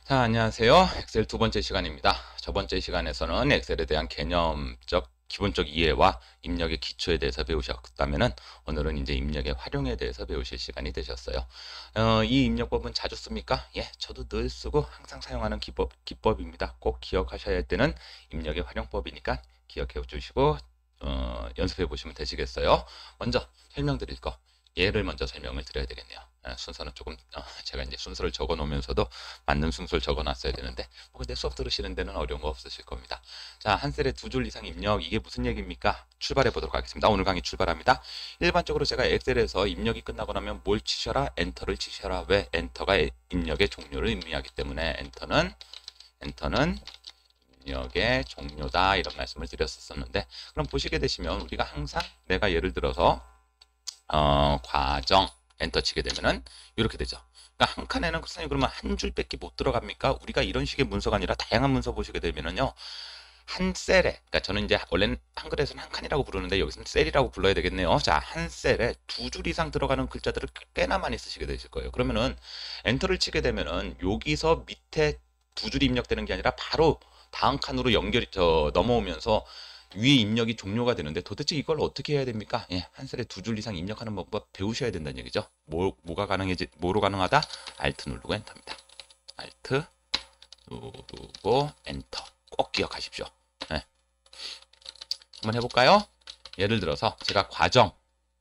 자, 안녕하세요. 엑셀 두 번째 시간입니다. 저번째 시간에서는 엑셀에 대한 개념적 기본적 이해와 입력의 기초에 대해서 배우셨다면은 오늘은 이제 입력의 활용에 대해서 배우실 시간이 되셨어요. 이 입력법은 자주 씁니까? 예, 저도 늘 쓰고 항상 사용하는 기법입니다. 꼭 기억하셔야 할 때는 입력의 활용법이니까 기억해 주시고 연습해 보시면 되시겠어요. 먼저 설명드릴 거. 얘를 먼저 설명을 드려야 되겠네요. 순서는 조금 제가 이제 순서를 적어 놓으면서도 맞는 순서를 적어 놨어야 되는데 근데 수업 들으시는 데는 어려운 거 없으실 겁니다. 자, 한 셀에 두 줄 이상 입력, 이게 무슨 얘기입니까? 출발해 보도록 하겠습니다. 오늘 강의 출발합니다. 일반적으로 제가 엑셀에서 입력이 끝나고 나면 뭘 치셔라? 엔터를 치셔라. 왜? 엔터가 입력의 종료를 의미하기 때문에 엔터는 입력의 종료다, 이런 말씀을 드렸었는데, 그럼 보시게 되시면 우리가 항상 내가 예를 들어서 과정 엔터 치게 되면은 이렇게 되죠. 그러니까 한 칸에는 선생님 그러면 한 줄밖에 못 들어갑니까? 우리가 이런 식의 문서가 아니라 다양한 문서 보시게 되면은요, 한 셀에, 그러니까 저는 이제 원래는 한글에서는 한 칸이라고 부르는데 여기서는 셀이라고 불러야 되겠네요. 자, 한 셀에 두 줄 이상 들어가는 글자들을 꽤나 많이 쓰시게 되실 거예요. 그러면은 엔터를 치게 되면은 여기서 밑에 두 줄이 입력되는 게 아니라 바로 다음 칸으로 연결이 넘어오면서 위에 입력이 종료가 되는데, 도대체 이걸 어떻게 해야 됩니까? 예, 한 셀에 두 줄 이상 입력하는 방법 배우셔야 된다는 얘기죠. 뭐로 가능하다? Alt 누르고 엔터입니다. Alt 누르고 엔터. 꼭 기억하십시오. 예. 한번 해볼까요? 예를 들어서 제가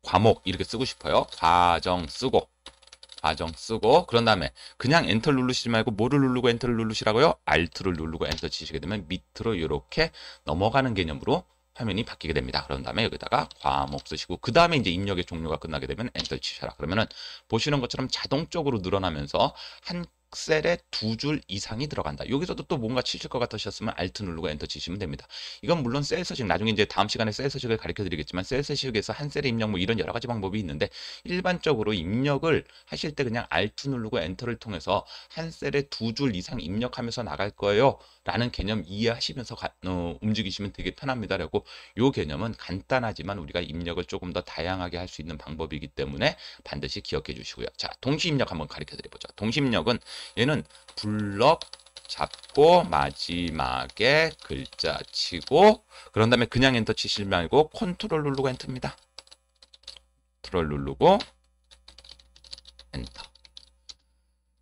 과목 이렇게 쓰고 싶어요. 과정 쓰고 그런 다음에 그냥 엔터 누르시지 말고 뭐를 누르고 엔터를 누르시라고요? Alt를 누르고 엔터 치시게 되면 밑으로 이렇게 넘어가는 개념으로 화면이 바뀌게 됩니다. 그런 다음에 여기다가 과목 쓰시고 그 다음에 이제 입력의 종료가 끝나게 되면 엔터 치셔라. 그러면은 보시는 것처럼 자동적으로 늘어나면서 한 셀에 두 줄 이상이 들어간다. 여기서도 또 뭔가 치실 것 같으셨으면 Alt 누르고 엔터 치시면 됩니다. 이건 물론 셀 서식, 나중에 이제 다음 시간에 셀 서식을 가르쳐 드리겠지만, 셀 서식에서 한 셀의 입력 뭐 이런 여러 가지 방법이 있는데, 일반적으로 입력을 하실 때 그냥 Alt 누르고 엔터를 통해서 한 셀에 두 줄 이상 입력하면서 나갈 거예요 라는 개념 이해하시면서 움직이시면 되게 편합니다. 라고, 요 개념은 간단하지만 우리가 입력을 조금 더 다양하게 할 수 있는 방법이기 때문에 반드시 기억해 주시고요. 자, 동시 입력 한번 가르쳐 드려보죠. 동시 입력은 얘는 블럭 잡고 마지막에 글자 치고 그런 다음에 그냥 엔터 치시지 말고 컨트롤 누르고 엔터입니다. 컨트롤 누르고 엔터.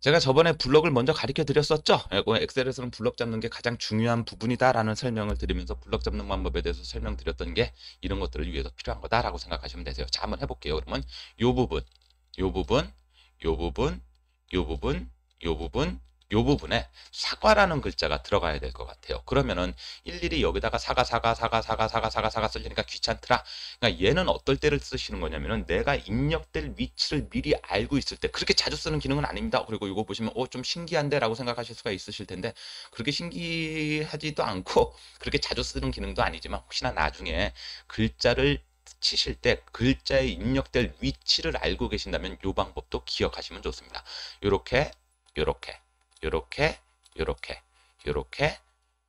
제가 저번에 블럭을 먼저 가르쳐 드렸었죠. 엑셀에서는 블럭 잡는 게 가장 중요한 부분이다라는 설명을 드리면서 블럭 잡는 방법에 대해서 설명드렸던 게 이런 것들을 위해서 필요한 거다라고 생각하시면 되세요. 자, 한번 해볼게요. 그러면 요 부분, 요 부분, 요 부분, 요 부분, 요 부분, 요 부분에 사과라는 글자가 들어가야 될 것 같아요. 그러면은 일일이 여기다가 사과 쓰려니까 귀찮더라. 그러니까 얘는 어떨 때를 쓰시는 거냐면은 내가 입력될 위치를 미리 알고 있을 때, 그렇게 자주 쓰는 기능은 아닙니다. 그리고 이거 보시면 좀 신기한데 라고 생각하실 수가 있으실 텐데, 그렇게 신기하지도 않고 그렇게 자주 쓰는 기능도 아니지만, 혹시나 나중에 글자를 치실 때 글자에 입력될 위치를 알고 계신다면 이 방법도 기억하시면 좋습니다. 요렇게 요렇게 요렇게 요렇게 요렇게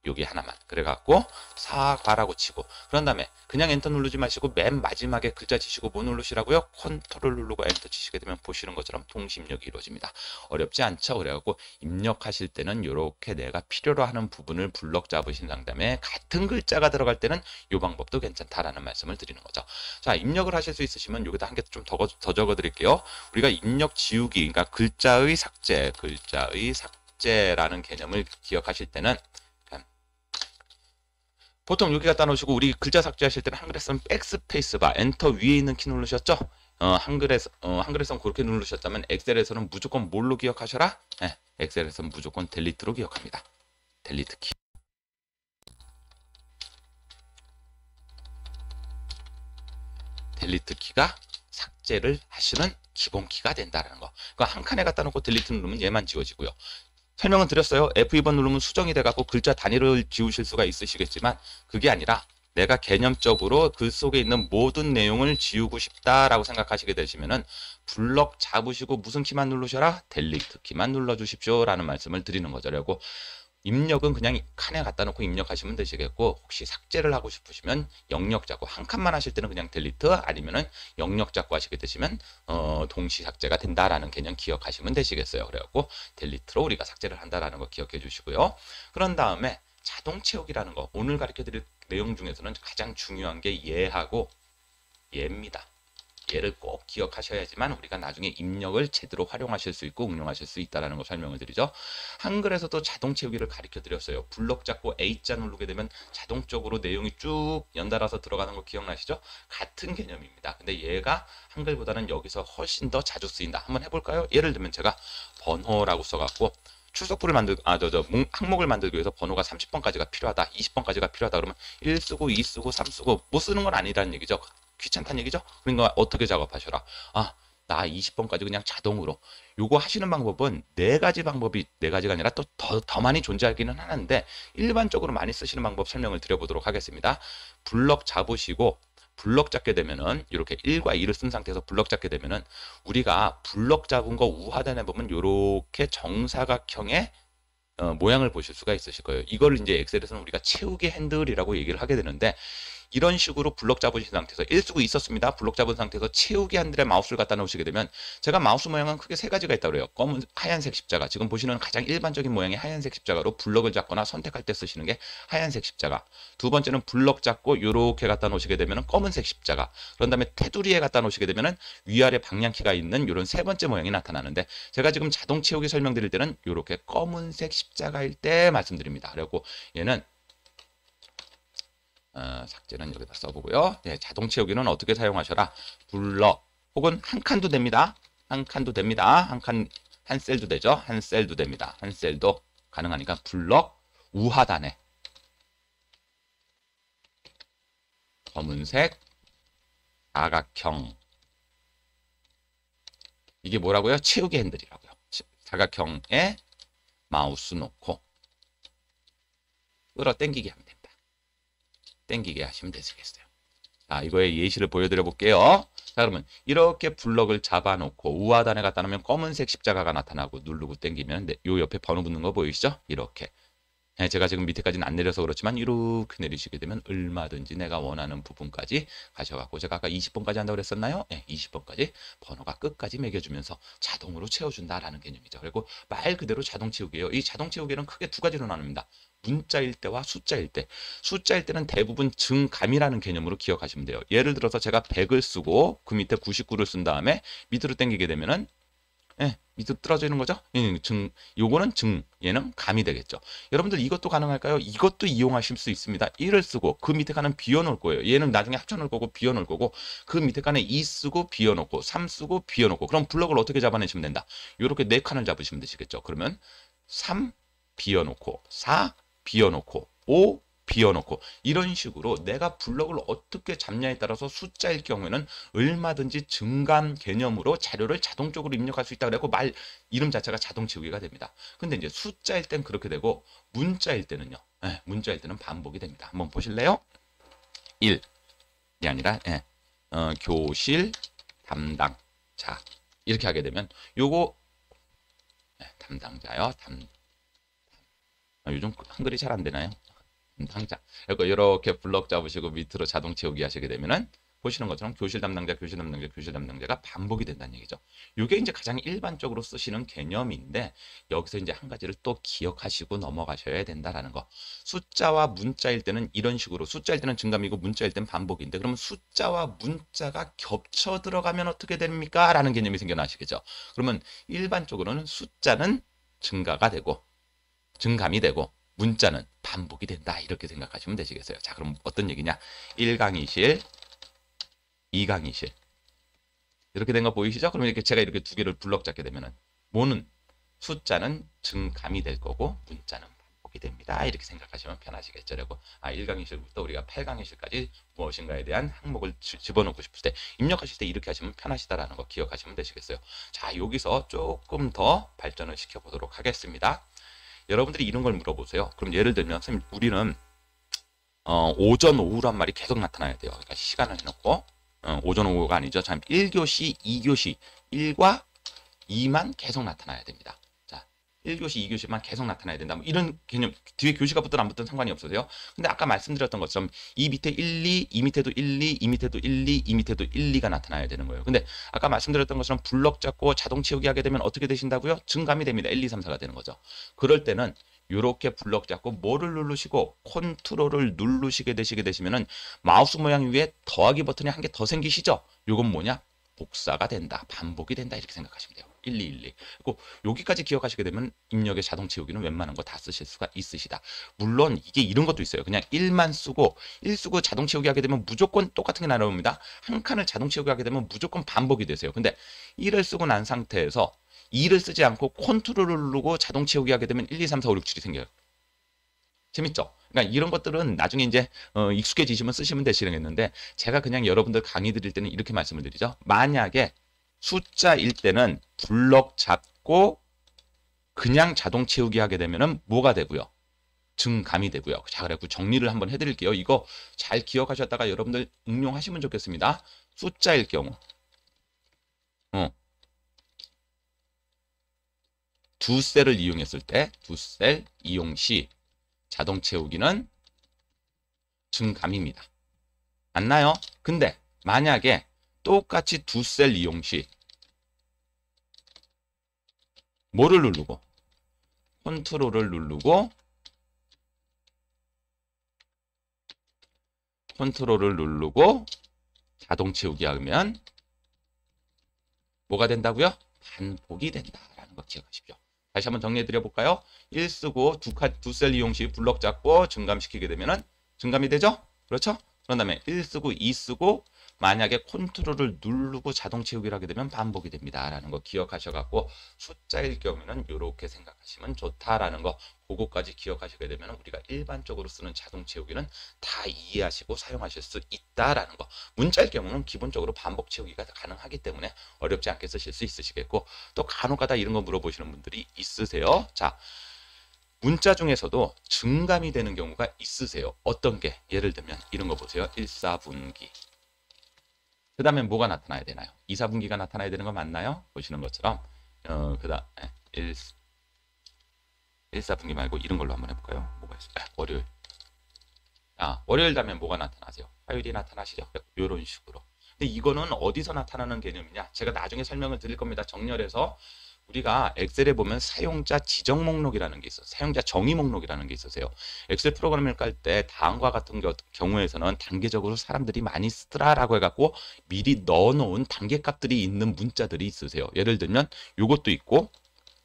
여기 하나만 그래갖고 사과라고 치고, 그런 다음에 그냥 엔터 누르지 마시고 맨 마지막에 글자 치시고 뭐 누르시라고요? 컨트롤 누르고 엔터 치시게 되면 보시는 것처럼 동시 입력이 이루어집니다. 어렵지 않죠? 그래갖고 입력하실 때는 이렇게 내가 필요로 하는 부분을 블럭 잡으신 다음에 같은 글자가 들어갈 때는 이 방법도 괜찮다라는 말씀을 드리는 거죠. 자, 입력을 하실 수 있으시면 여기다 한 개 좀 더 적어 드릴게요. 우리가 입력 지우기, 그러니까 글자의 삭제라는 개념을 기억하실 때는 보통 여기 갖다 놓으시고, 우리 글자 삭제하실 때는 한글에서는 백스페이스 바, 엔터 위에 있는 키 누르셨죠? 한글에서는 그렇게 누르셨다면 엑셀에서는 무조건 뭘로 기억하셔라? 네, 엑셀에서는 무조건 델리트로 기억합니다. 델리트 키. 델리트 키가 삭제를 하시는 기본 키가 된다는 거. 그러니까 한 칸에 갖다 놓고 델리트 누르면 얘만 지워지고요. 설명은 드렸어요. F2번 누르면 수정이 돼갖고 글자 단위를 지우실 수가 있으시겠지만, 그게 아니라 내가 개념적으로 글 속에 있는 모든 내용을 지우고 싶다라고 생각하시게 되시면은 블럭 잡으시고 무슨 키만 누르셔라? 델리트 키만 눌러주십시오 라는 말씀을 드리는 거죠. 그리고 입력은 그냥 칸에 갖다 놓고 입력하시면 되시겠고, 혹시 삭제를 하고 싶으시면 영역 잡고, 한 칸만 하실 때는 그냥 델리트, 아니면은 영역 잡고 하시게 되시면 동시 삭제가 된다라는 개념 기억하시면 되시겠어요. 그래갖고 델리트로 우리가 삭제를 한다라는 거 기억해 주시고요. 그런 다음에 자동 채우기라는 거, 오늘 가르쳐 드릴 내용 중에서는 가장 중요한 게 예하고 예입니다. 얘를 꼭 기억하셔야지만 우리가 나중에 입력을 제대로 활용하실 수 있고 응용하실 수 있다는 거 설명을 드리죠. 한글에서도 자동 채우기를 가르쳐 드렸어요. 블럭 잡고 A자 누르게 되면 자동적으로 내용이 쭉 연달아서 들어가는 거 기억나시죠? 같은 개념입니다. 근데 얘가 한글보다는 여기서 훨씬 더 자주 쓰인다. 한번 해볼까요? 예를 들면 제가 번호라고 써갖고 출석부를 항목을 만들기 위해서 번호가 30번까지가 필요하다, 20번까지가 필요하다 그러면 1 쓰고 2 쓰고 3 쓰고 못 쓰는 건 아니라는 얘기죠. 귀찮다는 얘기죠. 그러니까 어떻게 작업하셔라. 나 20번까지 그냥 자동으로. 요거 하시는 방법은 네 가지가 아니라 또 더 많이 존재하기는 하는데 일반적으로 많이 쓰시는 방법 설명을 드려보도록 하겠습니다. 블럭 잡으시고 블럭 잡게 되면은 이렇게 1과 2를 쓴 상태에서 블럭 잡게 되면은 우리가 블럭 잡은 거 우하단에 보면 이렇게 정사각형의 모양을 보실 수가 있으실 거예요. 이걸 이제 엑셀에서는 우리가 채우기 핸들이라고 얘기를 하게 되는데, 이런 식으로 블럭 잡으신 상태에서 1 쓰고 있었습니다. 블럭 잡은 상태에서 채우기 핸들에 마우스를 갖다 놓으시게 되면, 제가 마우스 모양은 크게 세 가지가 있다고 그래요. 검은 하얀색 십자가, 지금 보시는 가장 일반적인 모양의 하얀색 십자가로 블럭을 잡거나 선택할 때 쓰시는 게 하얀색 십자가. 두 번째는 블럭 잡고 이렇게 갖다 놓으시게 되면 검은색 십자가. 그런 다음에 테두리에 갖다 놓으시게 되면 위아래 방향키가 있는 이런 세 번째 모양이 나타나는데, 제가 지금 자동 채우기 설명드릴 때는 이렇게 검은색 십자가일 때 말씀드립니다. 그리고 얘는 삭제는 여기다 써보고요. 네, 자동 채우기는 어떻게 사용하셔라. 블럭 혹은 한 칸도 됩니다. 한 칸도 됩니다. 한 셀도 되죠. 한 셀도 됩니다. 한 셀도 가능하니까 블럭 우하단에 검은색 사각형, 이게 뭐라고요? 채우기 핸들이라고요. 사각형에 마우스 놓고 끌어 당기게 하면 됩니다. 땡기게 하시면 되시겠어요. 자, 이거의 예시를 보여드려 볼게요. 자, 그러면 이렇게 블럭을 잡아놓고 우하단에 갖다 놓으면 검은색 십자가가 나타나고 누르고 땡기면 요 옆에 번호 붙는 거 보이시죠? 이렇게. 제가 지금 밑에까지는 안 내려서 그렇지만 이렇게 내리시게 되면 얼마든지 내가 원하는 부분까지 가셔갖고, 제가 아까 20번까지 한다고 그랬었나요? 네, 20번까지 번호가 끝까지 매겨주면서 자동으로 채워준다라는 개념이죠. 그리고 말 그대로 자동 채우기예요. 이 자동 채우기는 크게 두 가지로 나눕니다. 문자일 때와 숫자일 때. 숫자일 때는 대부분 증감이라는 개념으로 기억하시면 돼요. 예를 들어서 제가 100을 쓰고 그 밑에 99를 쓴 다음에 밑으로 당기게 되면은 밑으로 떨어지는 거죠. 요거는 얘는 감이 되겠죠. 여러분들 이것도 가능할까요? 이것도 이용하실 수 있습니다. 1을 쓰고 그 밑에 가는 비워놓을 거예요. 얘는 나중에 합쳐놓을 거고 비워놓을 거고, 그 밑에 가는 2 쓰고 비워놓고 3 쓰고 비워놓고, 그럼 블럭을 어떻게 잡아내시면 된다. 요렇게 4칸을 잡으시면 되시겠죠. 그러면 3 비워놓고 4 비워놓고 5 비워놓고, 이런 식으로 내가 블럭을 어떻게 잡냐에 따라서 숫자일 경우에는 얼마든지 증감 개념으로 자료를 자동적으로 입력할 수 있다 그래고 말 이름 자체가 자동 채우기가 됩니다. 근데 이제 숫자일 땐 그렇게 되고 문자일 때는요. 문자일 때는 반복이 됩니다. 한번 보실래요? 1이 아니라 교실 담당. 자, 이렇게 하게 되면 요거 담당자요. 요즘 한글이 잘 안 되나요? 당장 이렇게 블럭 잡으시고 밑으로 자동 채우기 하시게 되면은 보시는 것처럼 교실 담당자가 반복이 된다는 얘기죠. 이게 이제 가장 일반적으로 쓰시는 개념인데, 여기서 이제 한 가지를 또 기억하시고 넘어가셔야 된다라는 거. 숫자와 문자일 때는 이런 식으로, 숫자일 때는 증감이고 문자일 때는 반복인데, 그러면 숫자와 문자가 겹쳐 들어가면 어떻게 됩니까? 라는 개념이 생겨나시겠죠. 그러면 일반적으로는 숫자는 증가가 되고 증감이 되고 문자는 반복이 된다, 이렇게 생각하시면 되시겠어요. 자, 그럼 어떤 얘기냐? 1강의실, 2강의실 이렇게 된 거 보이시죠? 그러면 이렇게 제가 이렇게 두 개를 블럭 잡게 되면은 뭐는 숫자는 증감이 될 거고 문자는 반복이 됩니다. 이렇게 생각하시면 편하시겠죠. 그리고 1강의실부터 우리가 8강의실까지 무엇인가에 대한 항목을 집어넣고 싶을 때, 입력하실 때 이렇게 하시면 편하시다라는 거 기억하시면 되시겠어요. 자, 여기서 조금 더 발전을 시켜보도록 하겠습니다. 여러분들이 이런 걸 물어보세요. 그럼 예를 들면 선생님, 우리는 오전 오후란 말이 계속 나타나야 돼요. 그러니까 시간을 해놓고 오전 오후가 아니죠. 참 1교시 2교시 1과 2만 계속 나타나야 됩니다. 자, 1교시, 2교시만 계속 나타나야 된다. 뭐 이런 개념, 뒤에 교시가 붙든 안 붙든 상관이 없으세요. 근데 아까 말씀드렸던 것처럼 이 밑에 1, 2, 이 밑에도 1, 2, 이 밑에도 1, 2, 이 밑에도 1, 2가 나타나야 되는 거예요. 근데 아까 말씀드렸던 것처럼 블럭 잡고 자동 채우기 하게 되면 어떻게 되신다고요? 증감이 됩니다. 1, 2, 3, 4가 되는 거죠. 그럴 때는 이렇게 블럭 잡고 뭐를 누르시고 컨트롤을 누르시게 되시면은 마우스 모양 위에 더하기 버튼이 한 개 더 생기시죠? 요건 뭐냐? 복사가 된다. 반복이 된다. 이렇게 생각하시면 돼요. 1, 2, 1, 2. 그리고 여기까지 기억하시게 되면 입력의 자동 채우기는 웬만한 거 다 쓰실 수가 있으시다. 물론 이게 이런 것도 있어요. 그냥 1만 쓰고 1 쓰고 자동 채우기 하게 되면 무조건 똑같은 게 나옵니다. 한 칸을 자동 채우기 하게 되면 무조건 반복이 되세요. 근데 1을 쓰고 난 상태에서 2를 쓰지 않고 컨트롤을 누르고 자동 채우기 하게 되면 1, 2, 3, 4, 5, 6, 7이 생겨요. 재밌죠? 그러니까 이런 것들은 나중에 이제 익숙해지시면 쓰시면 되시겠는데 제가 그냥 여러분들 강의 드릴 때는 이렇게 말씀을 드리죠. 만약에 숫자일 때는 블럭 잡고 그냥 자동 채우기 하게 되면은 뭐가 되고요? 증감이 되고요. 자, 그래갖고 정리를 한번 해드릴게요. 이거 잘 기억하셨다가 여러분들 응용하시면 좋겠습니다. 숫자일 경우 두 셀을 이용했을 때 두 셀 이용 시 자동 채우기는 증감입니다. 맞나요? 근데 만약에 똑같이 두 셀 이용 시 뭐를 누르고 컨트롤을 누르고 자동 채우기 하면 뭐가 된다고요? 반복이 된다라는 거 기억하십시오. 다시 한번 정리해 드려 볼까요? 1 쓰고 두 셀 이용 시 블럭 잡고 증감시키게 되면은 증감이 되죠? 그렇죠? 그런 다음에 1 쓰고 2 쓰고 만약에 컨트롤을 누르고 자동 채우기를 하게 되면 반복이 됩니다. 라는 거 기억하셔갖고 숫자일 경우에는 이렇게 생각하시면 좋다라는 거 그거까지 기억하시게 되면 우리가 일반적으로 쓰는 자동 채우기는 다 이해하시고 사용하실 수 있다라는 거. 문자일 경우는 기본적으로 반복 채우기가 가능하기 때문에 어렵지 않게 쓰실 수 있으시겠고 또 간혹가다 이런 거 물어보시는 분들이 있으세요. 자, 문자 중에서도 증감이 되는 경우가 있으세요. 어떤 게? 예를 들면 이런 거 보세요. 1, 4분기. 그 다음에 뭐가 나타나야 되나요? 2, 4분기가 나타나야 되는 거 맞나요? 보시는 것처럼 그 다음 1, 4분기 말고 이런 걸로 한번 해볼까요? 뭐가 있을까요? 월요일. 월요일 다음에 뭐가 나타나세요? 화요일이 나타나시죠? 이런 식으로. 근데 이거는 어디서 나타나는 개념이냐? 제가 나중에 설명을 드릴 겁니다. 정렬해서 우리가 엑셀에 보면 사용자 지정 목록이라는 게 있어요. 사용자 정의 목록이라는 게 있으세요. 엑셀 프로그램을 깔 때 다음과 같은 경우에서는 단계적으로 사람들이 많이 쓰더라라고 해갖고 미리 넣어놓은 단계 값들이 있는 문자들이 있으세요. 예를 들면 요것도 있고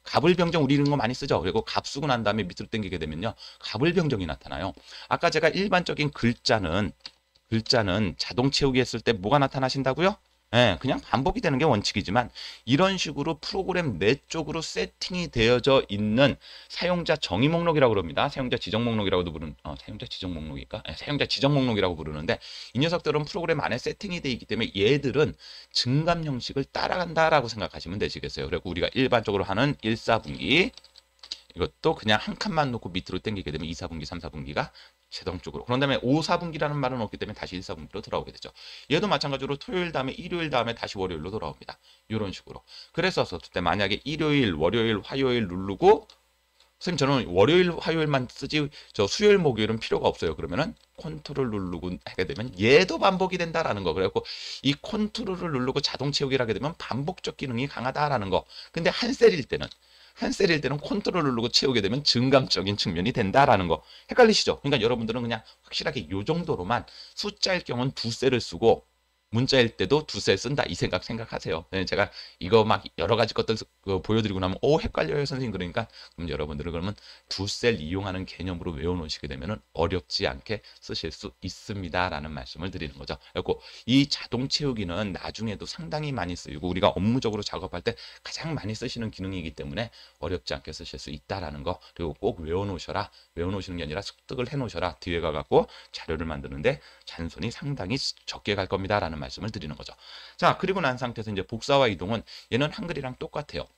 가불병정 우리 이런 거 많이 쓰죠. 그리고 값 쓰고 난 다음에 밑으로 당기게 되면요. 가불병정이 나타나요. 아까 제가 일반적인 글자는 자동 채우기 했을 때 뭐가 나타나신다고요? 예, 그냥 반복이 되는 게 원칙이지만 이런 식으로 프로그램 내 쪽으로 세팅이 되어져 있는 사용자 정의 목록이라고 그럽니다. 사용자 지정 목록이라고도 부르는 사용자 지정 목록일까? 사용자 지정 목록이라고 부르는데 이 녀석들은 프로그램 안에 세팅이 되어 있기 때문에 얘들은 증감 형식을 따라간다라고 생각하시면 되시겠어요. 그리고 우리가 일반적으로 하는 1, 4분기 이것도 그냥 한 칸만 놓고 밑으로 당기게 되면 2, 4분기, 3, 4분기가 자동적으로. 그런 다음에 5, 4분기라는 말은 없기 때문에 다시 1, 4분기로 돌아오게 되죠. 얘도 마찬가지로 토요일 다음에 일요일 다음에 다시 월요일로 돌아옵니다. 이런 식으로. 그래서 썼을 때 만약에 일요일, 월요일, 화요일 누르고 선생님 저는 월요일, 화요일만 쓰지 저 수요일, 목요일은 필요가 없어요. 그러면은 컨트롤 누르고 하게 되면 얘도 반복이 된다라는 거. 그래갖고 이 컨트롤을 누르고 자동 채우기를 하게 되면 반복적 기능이 강하다라는 거. 근데 한 셀일 때는 컨트롤을 누르고 채우게 되면 증감적인 측면이 된다라는 거. 헷갈리시죠? 그러니까 여러분들은 그냥 확실하게 이 정도로만 숫자일 경우는 두 셀을 쓰고 문자일 때도 두 셀 쓴다 이 생각하세요. 제가 이거 막 여러 가지 것들 보여드리고 나면 헷갈려요 선생님. 그러니까 그럼 여러분들은 그러면 두 셀 이용하는 개념으로 외워놓으시게 되면 어렵지 않게 쓰실 수 있습니다라는 말씀을 드리는 거죠. 그리고 이 자동 채우기는 나중에도 상당히 많이 쓰이고 우리가 업무적으로 작업할 때 가장 많이 쓰시는 기능이기 때문에 어렵지 않게 쓰실 수 있다라는 거. 그리고 꼭 외워놓으셔라. 외워놓으시는 게 아니라 습득을 해놓으셔라. 뒤에 가갖고 자료를 만드는데 잔손이 상당히 적게 갈 겁니다라는 말씀을 드리는 거죠. 자, 그리고 난 상태에서 이제 복사와 이동은 얘는 한글이랑 똑같아요.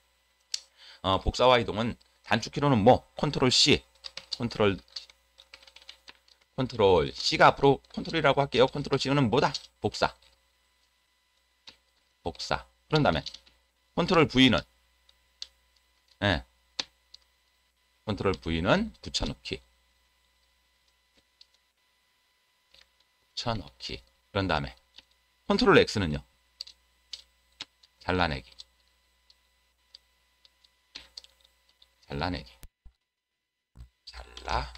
복사와 이동은 단축키로는 뭐 컨트롤 C, 컨트롤 C가 앞으로 컨트롤이라고 할게요. 컨트롤 C는 뭐다? 복사. 그런 다음에 컨트롤 V는 컨트롤 V는 붙여넣기. 붙여넣기. 그런 다음에 컨트롤 X는요. 잘라내기. 잘라내기. 잘라내기.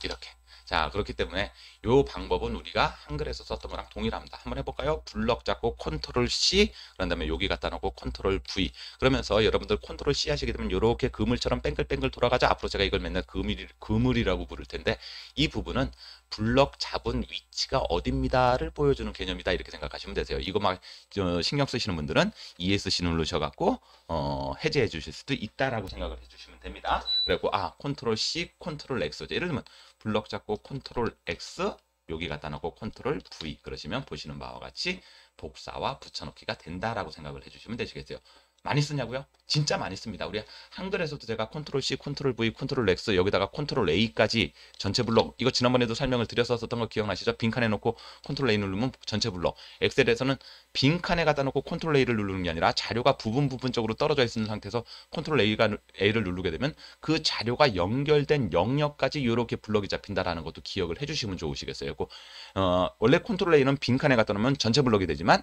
이렇게. 자, 그렇기 때문에 이 방법은 우리가 한글에서 썼던 거랑 동일합니다. 한번 해볼까요? 블럭 잡고 컨트롤 C, 그런 다음에 여기 갖다 놓고 컨트롤 V. 그러면서 여러분들 컨트롤 C 하시게 되면 이렇게 그물처럼 뺑글뺑글 돌아가죠. 앞으로 제가 이걸 맨날 그물이라고 부를 텐데, 이 부분은 블럭 잡은 위치가 어딥니다를 보여주는 개념이다, 이렇게 생각하시면 되세요. 이거 막 신경 쓰시는 분들은 ESC 누르셔갖고 해제해 주실 수도 있다라고 생각을 해주시면 됩니다. 그리고 컨트롤 C, 컨트롤 X. 예를 들면 블럭 잡고 컨트롤 X, 여기 갖다 놓고 컨트롤 V 그러시면 보시는 바와 같이 복사와 붙여넣기가 된다라고 생각을 해주시면 되시겠어요. 많이 쓰냐고요? 진짜 많이 씁니다. 우리 한글에서도 제가 컨트롤 C, 컨트롤 V, 컨트롤 X, 여기다가 컨트롤 A까지 전체 블럭, 이거 지난번에도 설명을 드렸었던 거 기억나시죠? 빈칸에 놓고 컨트롤 A 누르면 전체 블럭. 엑셀에서는 빈칸에 갖다 놓고 컨트롤 A를 누르는 게 아니라 자료가 부분적으로 떨어져 있는 상태에서 컨트롤 A를 누르게 되면 그 자료가 연결된 영역까지 이렇게 블럭이 잡힌다라는 것도 기억을 해주시면 좋으시겠어요. 원래 컨트롤 A는 빈칸에 갖다 놓으면 전체 블럭이 되지만,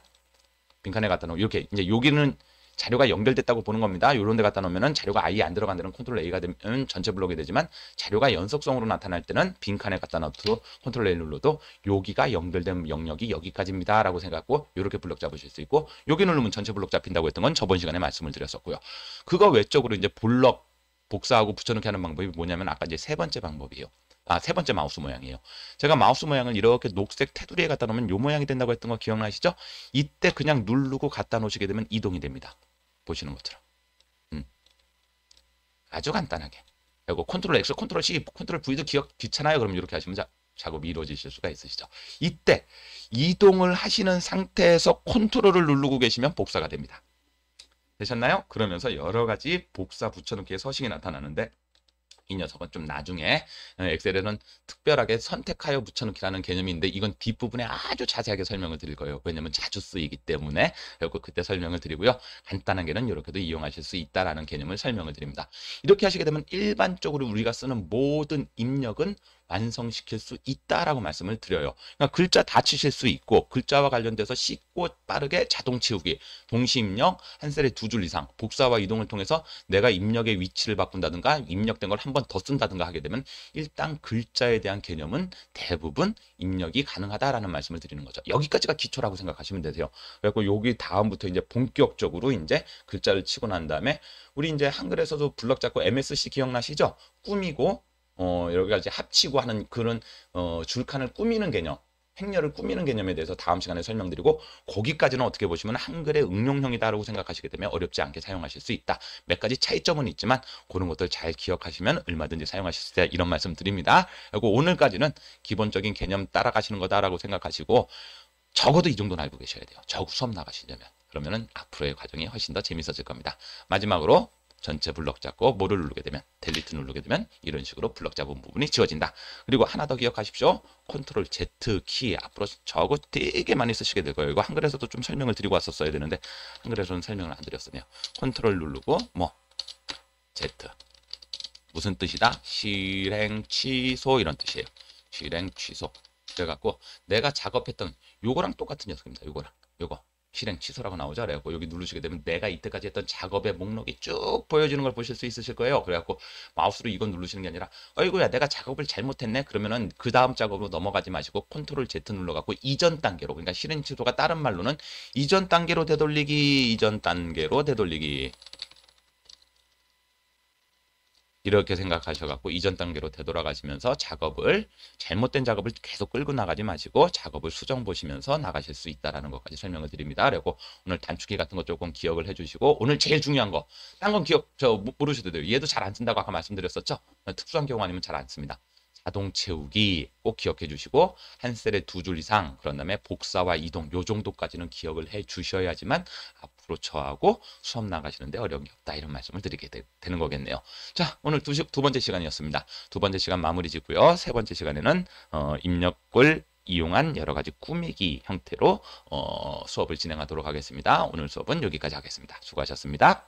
빈칸에 갖다 놓으면 이렇게 이제 여기는 자료가 연결됐다고 보는 겁니다. 이런 데 갖다 놓으면 자료가 아예 안 들어간 데는 컨트롤 A가 되면 전체 블록이 되지만, 자료가 연속성으로 나타날 때는 빈칸에 갖다 놔도 컨트롤 A 눌러도 여기가 연결된 영역이 여기까지입니다 라고 생각하고 이렇게 블록 잡으실 수 있고, 여기 누르면 전체 블록 잡힌다고 했던 건 저번 시간에 말씀을 드렸었고요. 그거 외적으로 이제 블록 복사하고 붙여넣기 하는 방법이 뭐냐면 아까 이제 세 번째 방법이에요. 세 번째 마우스 모양이에요. 제가 마우스 모양을 이렇게 녹색 테두리에 갖다 놓으면 이 모양이 된다고 했던 거 기억나시죠? 이때 그냥 누르고 갖다 놓으시게 되면 이동이 됩니다. 보시는 것처럼. 아주 간단하게. 그리고 컨트롤 X, 컨트롤 C, 컨트롤 V도 기억 귀찮아요. 그럼 이렇게 하시면 작업이 이루어지실 수가 있으시죠. 이때 이동을 하시는 상태에서 컨트롤을 누르고 계시면 복사가 됩니다. 되셨나요? 그러면서 여러 가지 복사 붙여넣기의 서식이 나타나는데, 이 녀석은 좀 나중에 엑셀에는 특별하게 선택하여 붙여넣기라는 개념이 있는데, 이건 뒷부분에 아주 자세하게 설명을 드릴 거예요. 왜냐면 자주 쓰이기 때문에. 그리고 그때 설명을 드리고요. 간단하게는 이렇게도 이용하실 수 있다라는 개념을 설명을 드립니다. 이렇게 하시게 되면 일반적으로 우리가 쓰는 모든 입력은 완성시킬 수 있다라고 말씀을 드려요. 그러니까 글자 다 치실 수 있고, 글자와 관련돼서 쉽고 빠르게 자동 치우기, 동시 입력, 한 셀에 2줄 이상, 복사와 이동을 통해서 내가 입력의 위치를 바꾼다든가 입력된 걸 한 번 더 쓴다든가 하게 되면 일단 글자에 대한 개념은 대부분 입력이 가능하다라는 말씀을 드리는 거죠. 여기까지가 기초라고 생각하시면 되세요. 그래서 여기 다음부터 이제 본격적으로 이제 글자를 치고 난 다음에, 우리 이제 한글에서도 블럭 잡고 MSC 기억나시죠? 꾸미고 여러 가지 합치고 하는 그런 줄칸을 꾸미는 개념, 행렬을 꾸미는 개념에 대해서 다음 시간에 설명드리고, 거기까지는 어떻게 보시면 한글의 응용형이다라고 생각하시게 되면 어렵지 않게 사용하실 수 있다. 몇 가지 차이점은 있지만 그런 것들 잘 기억하시면 얼마든지 사용하실 수 있다, 이런 말씀 드립니다. 그리고 오늘까지는 기본적인 개념 따라가시는 거다라고 생각하시고, 적어도 이 정도는 알고 계셔야 돼요. 수업 나가시려면. 그러면은 앞으로의 과정이 훨씬 더 재밌어질 겁니다. 마지막으로 전체 블럭 잡고 뭐를 누르게 되면, 델리트 누르게 되면 이런 식으로 블럭 잡은 부분이 지워진다. 그리고 하나 더 기억하십시오. 컨트롤 Z 키, 앞으로 저거 되게 많이 쓰시게 될 거예요. 이거 한글에서도 좀 설명을 드리고 왔었어야 되는데 한글에서는 설명을 안 드렸으네요. 컨트롤 누르고 Z. 무슨 뜻이다? 실행 취소, 이런 뜻이에요. 실행 취소. 그래갖고 내가 작업했던 요거랑 똑같은 녀석입니다. 요거 실행 취소라고 나오죠. 그래갖고 여기 누르시게 되면 내가 이때까지 했던 작업의 목록이 쭉 보여지는 걸 보실 수 있으실 거예요. 그래갖고 마우스로 이건 누르시는 게 아니라, 어이구야 내가 작업을 잘못했네, 그러면은 그 다음 작업으로 넘어가지 마시고 컨트롤 Z 눌러갖고 이전 단계로, 그러니까 실행 취소가 다른 말로는 이전 단계로 되돌리기, 이전 단계로 되돌리기, 이렇게 생각하셔갖고 이전 단계로 되돌아가시면서 잘못된 작업을 계속 끌고 나가지 마시고 작업을 수정 보시면서 나가실 수 있다는 것까지 설명을 드립니다. 그리고 오늘 단축키 같은 거 조금 기억을 해주시고, 오늘 제일 중요한 거, 딴 건 모르셔도 돼요. 얘도 잘 안 쓴다고 아까 말씀드렸었죠? 특수한 경우 아니면 잘 안 씁니다. 자동 채우기 꼭 기억해 주시고, 한 셀에 2줄 이상, 그런 다음에 복사와 이동, 요 정도까지는 기억을 해 주셔야지만 앞으로 저하고 수업 나가시는데 어려움이 없다, 이런 말씀을 드리게 되는 거겠네요. 자, 오늘 두 번째 시간이었습니다. 두 번째 시간 마무리 짓고요. 세 번째 시간에는 입력을 이용한 여러 가지 꾸미기 형태로 수업을 진행하도록 하겠습니다. 오늘 수업은 여기까지 하겠습니다. 수고하셨습니다.